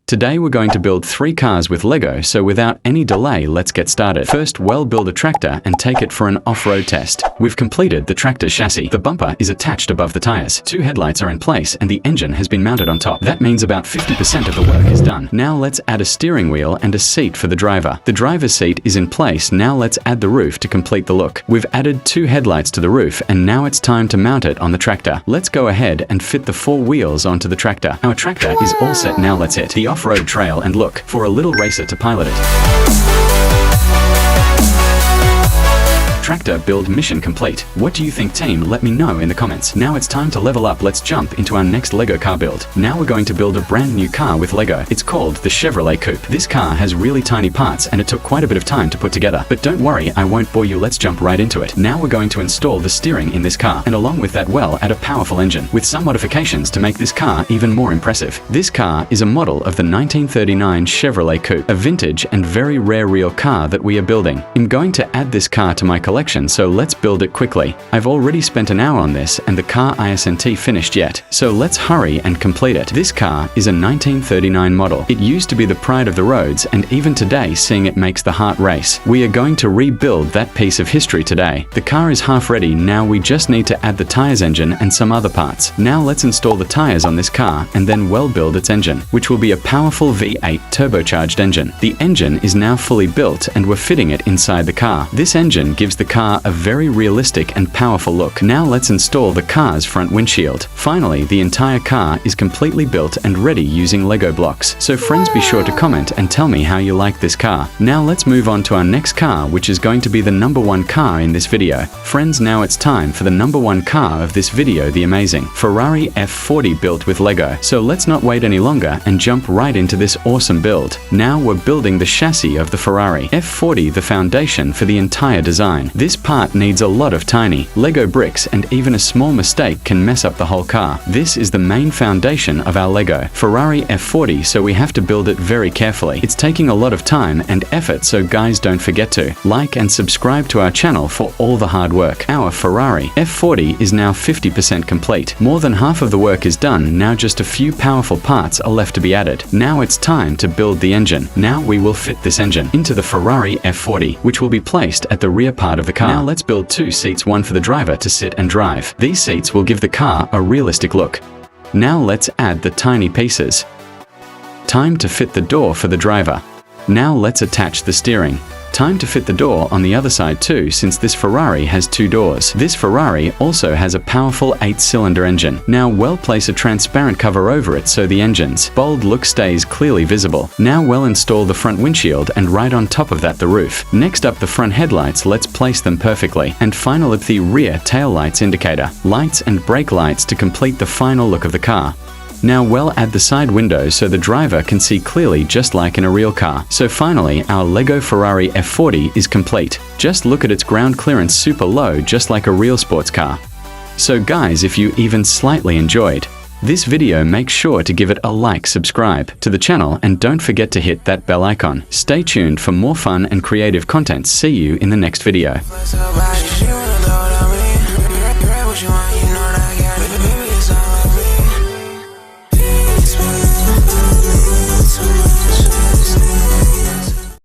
Today we're going to build 3 cars with Lego, so without any delay, let's get started. First, we'll build a tractor and take it for an off-road test. We've completed the tractor chassis. The bumper is attached above the tires. 2 headlights are in place and the engine has been mounted on top. That means about 50% of the work is done. Now let's add a steering wheel and a seat for the driver. The driver's seat is in place. Now let's add the roof to complete the look. We've added 2 headlights to the roof and now it's time to mount it on the tractor. Let's go ahead and fit the 4 wheels onto the tractor. Our tractor is all set. Now let's hit the off-road trail and look for a little racer to pilot it. Tractor build mission complete. What do you think, team? Let me know in the comments. Now it's time to level up. Let's jump into our next Lego car build. Now we're going to build a brand new car with Lego. It's called the Chevrolet Coupe. This car has really tiny parts and it took quite a bit of time to put together. But don't worry, I won't bore you. Let's jump right into it. Now we're going to install the steering in this car, and along with that, well, add a powerful engine with some modifications to make this car even more impressive. This car is a model of the 1939 Chevrolet Coupe, a vintage and very rare real car that we are building. I'm going to add this car to my collection, so let's build it quickly. I've already spent an hour on this and the car isn't finished yet, so let's hurry and complete it. This car is a 1939 model. It used to be the pride of the roads, and even today seeing it makes the heart race. We are going to rebuild that piece of history today. The car is half ready. Now we just need to add the tires, engine and some other parts. Now let's install the tires on this car and then we'll build its engine, which will be a powerful V8 turbocharged engine. The engine is now fully built and we're fitting it inside the car. This engine gives the car a very realistic and powerful look. Now let's install the car's front windshield. Finally, the entire car is completely built and ready using Lego blocks. So friends, be sure to comment and tell me how you like this car. Now let's move on to our next car, which is going to be the #1 car in this video. Friends, now it's time for the #1 car of this video, the amazing Ferrari F40 built with Lego. So let's not wait any longer and jump right into this awesome build. Now we're building the chassis of the Ferrari F40, the foundation for the entire design. This part needs a lot of tiny Lego bricks, and even a small mistake can mess up the whole car. This is the main foundation of our Lego Ferrari F40, so we have to build it very carefully. It's taking a lot of time and effort, so guys, don't forget to like and subscribe to our channel for all the hard work. Our Ferrari F40 is now 50% complete. More than half of the work is done. Now just a few powerful parts are left to be added. Now it's time to build the engine. Now we will fit this engine into the Ferrari F40, which will be placed at the rear part of the car. Now let's build 2 seats, one for the driver to sit and drive. These seats will give the car a realistic look. Now let's add the tiny pieces. Time to fit the door for the driver. Now let's attach the steering. Time to fit the door on the other side too, since this Ferrari has 2 doors. This Ferrari also has a powerful 8-cylinder engine. Now we'll place a transparent cover over it so the engine's bold look stays clearly visible. Now we'll install the front windshield and right on top of that the roof. Next up, the front headlights. Let's place them perfectly. And finally the rear tail lights, indicator lights and brake lights to complete the final look of the car. Now we'll add the side windows so the driver can see clearly, just like in a real car. So finally, our Lego Ferrari F40 is complete. Just look at its ground clearance, super low, just like a real sports car. So guys, if you even slightly enjoyed this video, make sure to give it a like, subscribe to the channel, and don't forget to hit that bell icon. Stay tuned for more fun and creative content. See you in the next video.